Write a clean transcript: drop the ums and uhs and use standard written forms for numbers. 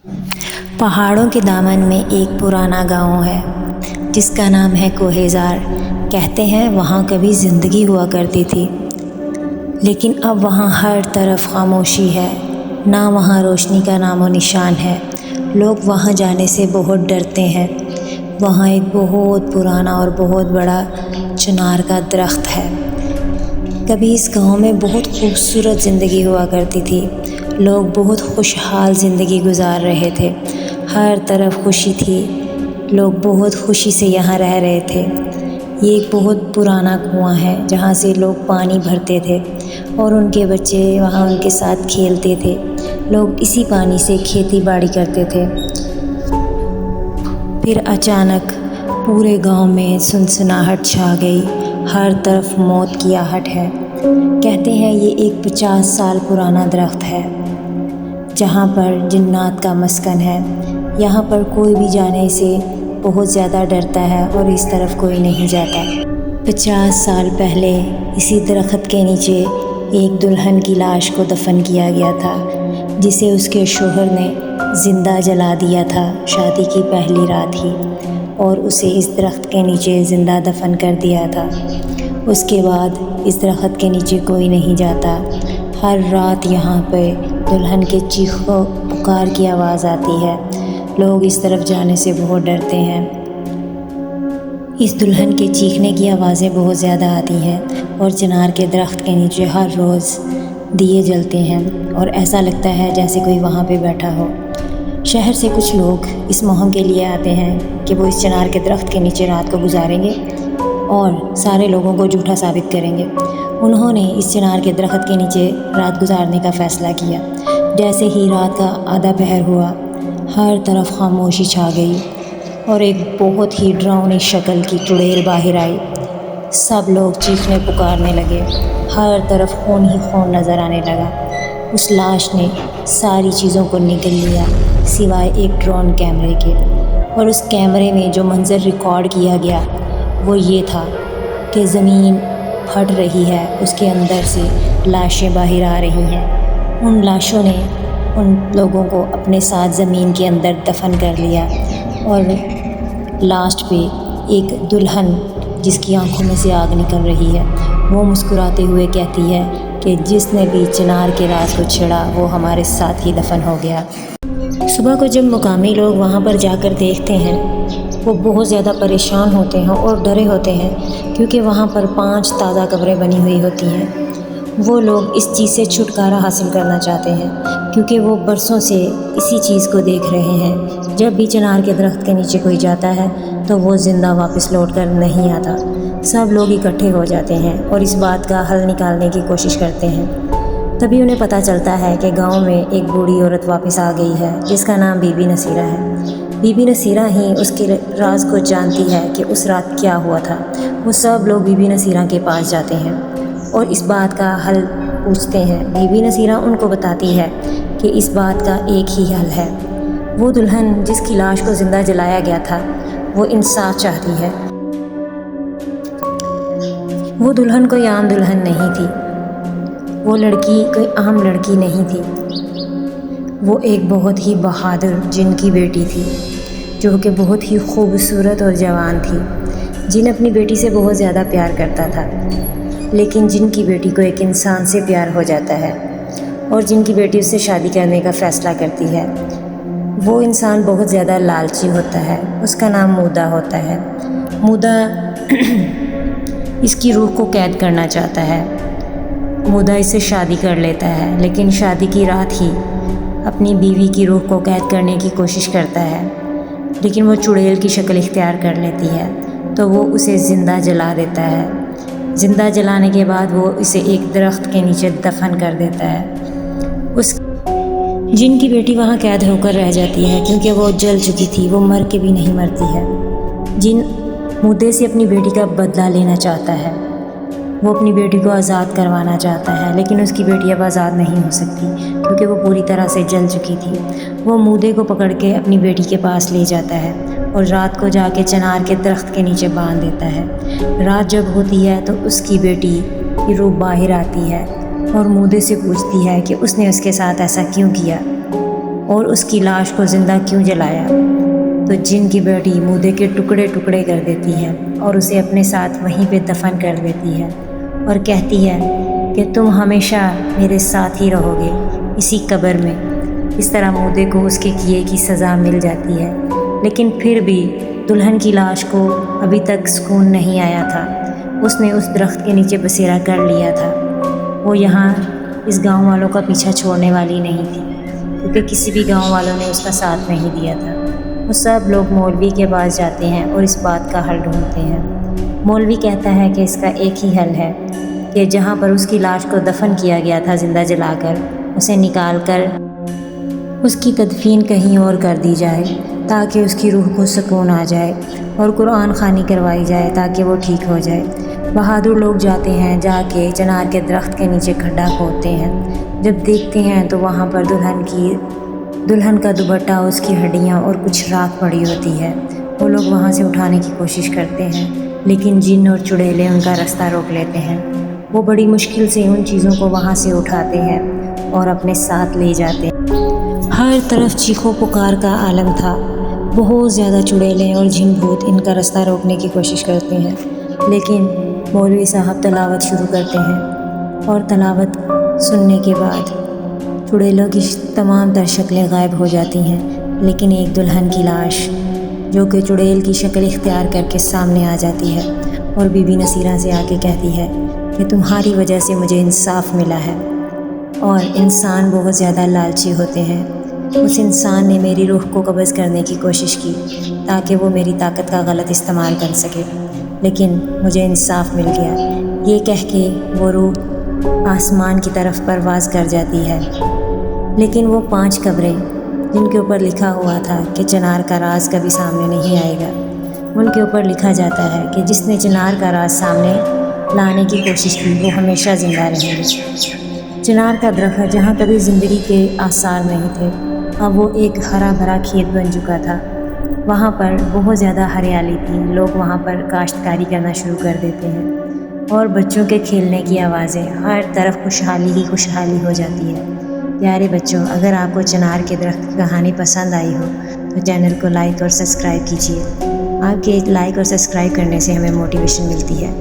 پہاڑوں کے دامن میں ایک پرانا گاؤں ہے جس کا نام ہے کوہیزار۔ کہتے ہیں وہاں کبھی زندگی ہوا کرتی تھی، لیکن اب وہاں ہر طرف خاموشی ہے، نہ وہاں روشنی کا نام و نشان ہے۔ لوگ وہاں جانے سے بہت ڈرتے ہیں۔ وہاں ایک بہت پرانا اور بہت بڑا چنار کا درخت ہے۔ کبھی اس گاؤں میں بہت خوبصورت زندگی ہوا کرتی تھی۔ لوگ بہت خوشحال زندگی گزار رہے تھے، ہر طرف خوشی تھی، لوگ بہت خوشی سے یہاں رہ رہے تھے۔ یہ ایک بہت پرانا کنواں ہے جہاں سے لوگ پانی بھرتے تھے اور ان کے بچے وہاں ان کے ساتھ کھیلتے تھے۔ لوگ اسی پانی سے کھیتی باڑی کرتے تھے۔ پھر اچانک پورے گاؤں میں سنسناہٹ چھا گئی، ہر طرف موت کی آہٹ ہے۔ کہتے ہیں یہ ایک 50 سال پرانا درخت ہے جہاں پر جنات کا مسکن ہے۔ یہاں پر کوئی بھی جانے سے بہت زیادہ ڈرتا ہے اور اس طرف کوئی نہیں جاتا۔ 50 سال پہلے اسی درخت کے نیچے ایک دلہن کی لاش کو دفن کیا گیا تھا جسے اس کے شوہر نے زندہ جلا دیا تھا شادی کی پہلی رات ہی، اور اسے اس درخت کے نیچے زندہ دفن کر دیا تھا۔ اس کے بعد اس درخت کے نیچے کوئی نہیں جاتا۔ ہر رات یہاں پہ دلہن کے چیخ و پکار کی آواز آتی ہے۔ لوگ اس طرف جانے سے بہت ڈرتے ہیں۔ اس دلہن کے چیخنے کی آوازیں بہت زیادہ آتی ہیں اور چنار کے درخت کے نیچے ہر روز دیے جلتے ہیں اور ایسا لگتا ہے جیسے کوئی وہاں پہ بیٹھا ہو۔ شہر سے کچھ لوگ اس مہم کے لیے آتے ہیں کہ وہ اس چنار کے درخت کے نیچے رات کو گزاریں گے اور سارے لوگوں کو جھوٹا ثابت کریں گے۔ انہوں نے اس چنار کے درخت کے نیچے رات گزارنے کا فیصلہ کیا۔ جیسے ہی رات کا آدھا پہر ہوا، ہر طرف خاموشی چھا گئی اور ایک بہت ہی ڈراؤنی شکل کی چڑیل باہر آئی۔ سب لوگ چیخنے پکارنے لگے، ہر طرف خون ہی خون نظر آنے لگا۔ اس لاش نے ساری چیزوں کو نگل لیا سوائے ایک ڈرون کیمرے کے، اور اس کیمرے میں جو منظر ریکارڈ کیا گیا وہ یہ تھا کہ زمین پھٹ رہی ہے، اس کے اندر سے لاشیں باہر آ رہی ہیں۔ ان لاشوں نے ان لوگوں کو اپنے ساتھ زمین کے اندر دفن کر لیا، اور لاسٹ پہ ایک دلہن جس کی آنکھوں میں سے آگ نکل رہی ہے، وہ مسکراتے ہوئے کہتی ہے کہ جس نے بھی چنار کے راز کو چھیڑا وہ ہمارے ساتھ ہی دفن ہو گیا۔ صبح کو جب مقامی لوگ وہاں پر جا کر دیکھتے ہیں، وہ بہت زیادہ پریشان ہوتے ہیں اور ڈرے ہوتے ہیں، کیونکہ وہاں پر 5 تازہ قبریں بنی ہوئی ہوتی ہیں۔ وہ لوگ اس چیز سے چھٹکارا حاصل کرنا چاہتے ہیں کیونکہ وہ برسوں سے اسی چیز کو دیکھ رہے ہیں۔ جب بھی چنار کے درخت کے نیچے کوئی جاتا ہے تو وہ زندہ واپس لوٹ کر نہیں آتا۔ سب لوگ اکٹھے ہو جاتے ہیں اور اس بات کا حل نکالنے کی کوشش کرتے ہیں۔ تبھی انہیں پتہ چلتا ہے کہ گاؤں میں ایک بوڑھی عورت واپس آ گئی ہے جس کا نام بی بی نصیرہ ہے۔ بی بی نصیرہ ہی اس کے راز کو جانتی ہے کہ اس رات کیا ہوا تھا۔ وہ سب لوگ بی بی نصیرہ کے پاس جاتے ہیں اور اس بات کا حل پوچھتے ہیں۔ بی بی نصیرہ ان کو بتاتی ہے کہ اس بات کا ایک ہی حل ہے۔ وہ دلہن جس کی لاش کو زندہ جلایا گیا تھا وہ انصاف چاہتی ہے۔ وہ دلہن کوئی عام دلہن نہیں تھی، وہ لڑکی کوئی عام لڑکی نہیں تھی، وہ ایک بہت ہی بہادر جن کی بیٹی تھی جو کہ بہت ہی خوبصورت اور جوان تھی۔ جن اپنی بیٹی سے بہت زیادہ پیار کرتا تھا، لیکن جن کی بیٹی کو ایک انسان سے پیار ہو جاتا ہے اور جن کی بیٹی اس سے شادی کرنے کا فیصلہ کرتی ہے، وہ انسان بہت زیادہ لالچی ہوتا ہے۔ اس کا نام مودا ہوتا ہے۔ مودا اس کی روح کو قید کرنا چاہتا ہے۔ مودا اس سے شادی کر لیتا ہے، لیکن شادی کی رات ہی اپنی بیوی کی روح کو قید کرنے کی کوشش کرتا ہے، لیکن وہ چڑیل کی شکل اختیار کر لیتی ہے تو وہ اسے زندہ جلا دیتا ہے۔ زندہ جلانے کے بعد وہ اسے ایک درخت کے نیچے دفن کر دیتا ہے۔ اس جن کی بیٹی وہاں قید ہو کر رہ جاتی ہے کیونکہ وہ جل چکی تھی، وہ مر کے بھی نہیں مرتی ہے۔ جن مودے سے اپنی بیٹی کا بدلہ لینا چاہتا ہے، وہ اپنی بیٹی کو آزاد کروانا چاہتا ہے، لیکن اس کی بیٹی اب آزاد نہیں ہو سکتی کیونکہ وہ پوری طرح سے جل چکی تھی۔ وہ مودے کو پکڑ کے اپنی بیٹی کے پاس لے جاتا ہے اور رات کو جا کے چنار کے درخت کے نیچے باندھ دیتا ہے۔ رات جب ہوتی ہے تو اس کی بیٹی کی روح باہر آتی ہے اور مودے سے پوچھتی ہے کہ اس نے اس کے ساتھ ایسا کیوں کیا۔ اور اس کی لاش کو زندہ کیوں جلایا؟ تو جن کی بیٹی مودے کے ٹکڑے ٹکڑے کر دیتی ہے اور اسے اپنے ساتھ وہیں پہ دفن کر دیتی ہے اور کہتی ہے کہ تم ہمیشہ میرے ساتھ ہی رہو گے اسی قبر میں۔ اس طرح مودے کو اس کے کیے کی سزا مل جاتی ہے، لیکن پھر بھی دلہن کی لاش کو ابھی تک سکون نہیں آیا تھا۔ اس نے اس درخت کے نیچے بسیرا کر لیا تھا۔ وہ یہاں اس گاؤں والوں کا پیچھا چھوڑنے والی نہیں تھی، کیونکہ کسی بھی گاؤں والوں نے اس کا ساتھ نہیں دیا تھا۔ وہ سب لوگ مولوی کے پاس جاتے ہیں اور اس بات کا حل ڈھونڈتے ہیں۔ مولوی کہتا ہے کہ اس کا ایک ہی حل ہے کہ جہاں پر اس کی لاش کو دفن کیا گیا تھا زندہ جلا کر، اسے نکال کر اس کی تدفین کہیں اور کر دی جائے تاکہ اس کی روح کو سکون آ جائے، اور قرآن خوانی کروائی جائے تاکہ وہ ٹھیک ہو جائے۔ بہادر لوگ جاتے ہیں، جا کے چنار کے درخت کے نیچے کھڈا کھودتے ہیں۔ جب دیکھتے ہیں تو وہاں پر دلہن کا دوپٹہ، اس کی ہڈیاں اور کچھ راکھ پڑی ہوتی ہے۔ وہ لوگ وہاں سے اٹھانے کی کوشش کرتے ہیں، لیکن جن اور چڑیلے ان کا راستہ روک لیتے ہیں۔ وہ بڑی مشکل سے ان چیزوں کو وہاں سے اٹھاتے ہیں اور اپنے ساتھ لے جاتے ہیں۔ ہر طرف چیخو پکار کا عالم تھا۔ بہت زیادہ چڑیلے اور جن بھوت ان کا راستہ روکنے کی کوشش کرتے ہیں، لیکن مولوی صاحب تلاوت شروع کرتے ہیں، اور تلاوت سننے کے بعد چڑیلوں کی تمام تر شکلیں غائب ہو جاتی ہیں، لیکن ایک دلہن کی لاش جو کہ چڑیل کی شکل اختیار کر کے سامنے آ جاتی ہے اور بی بی نصیرہ سے آ کے کہتی ہے کہ تمہاری وجہ سے مجھے انصاف ملا ہے۔ اور انسان بہت زیادہ لالچی ہوتے ہیں۔ اس انسان نے میری روح کو قبض کرنے کی کوشش کی تاکہ وہ میری طاقت کا غلط استعمال کر سکے، لیکن مجھے انصاف مل گیا۔ یہ کہہ کے وہ روح آسمان کی طرف پرواز کر جاتی ہے، لیکن وہ 5 قبریں جن کے اوپر لکھا ہوا تھا کہ چنار کا راز کبھی سامنے نہیں آئے گا، ان کے اوپر لکھا جاتا ہے کہ جس نے چنار کا راز سامنے لانے کی کوشش کی وہ ہمیشہ زندہ رہیں گے۔ چنار کا درخت جہاں کبھی زندگی کے آثار نہیں تھے، اب وہ ایک ہرا بھرا کھیت بن چکا تھا۔ وہاں پر بہت زیادہ ہریالی تھی، لوگ وہاں پر کاشتکاری کرنا شروع کر دیتے ہیں، اور بچوں کے کھیلنے کی آوازیں، ہر طرف خوشحالی ہی خوشحالی ہو جاتی ہے۔ پیارے بچوں، اگر آپ کو چنار کے درخت کی کہانی پسند آئی ہو تو چینل کو لائک اور سبسکرائب کیجیے۔ آپ کے لائک اور سبسکرائب کرنے سے ہمیں موٹیویشن ملتی ہے۔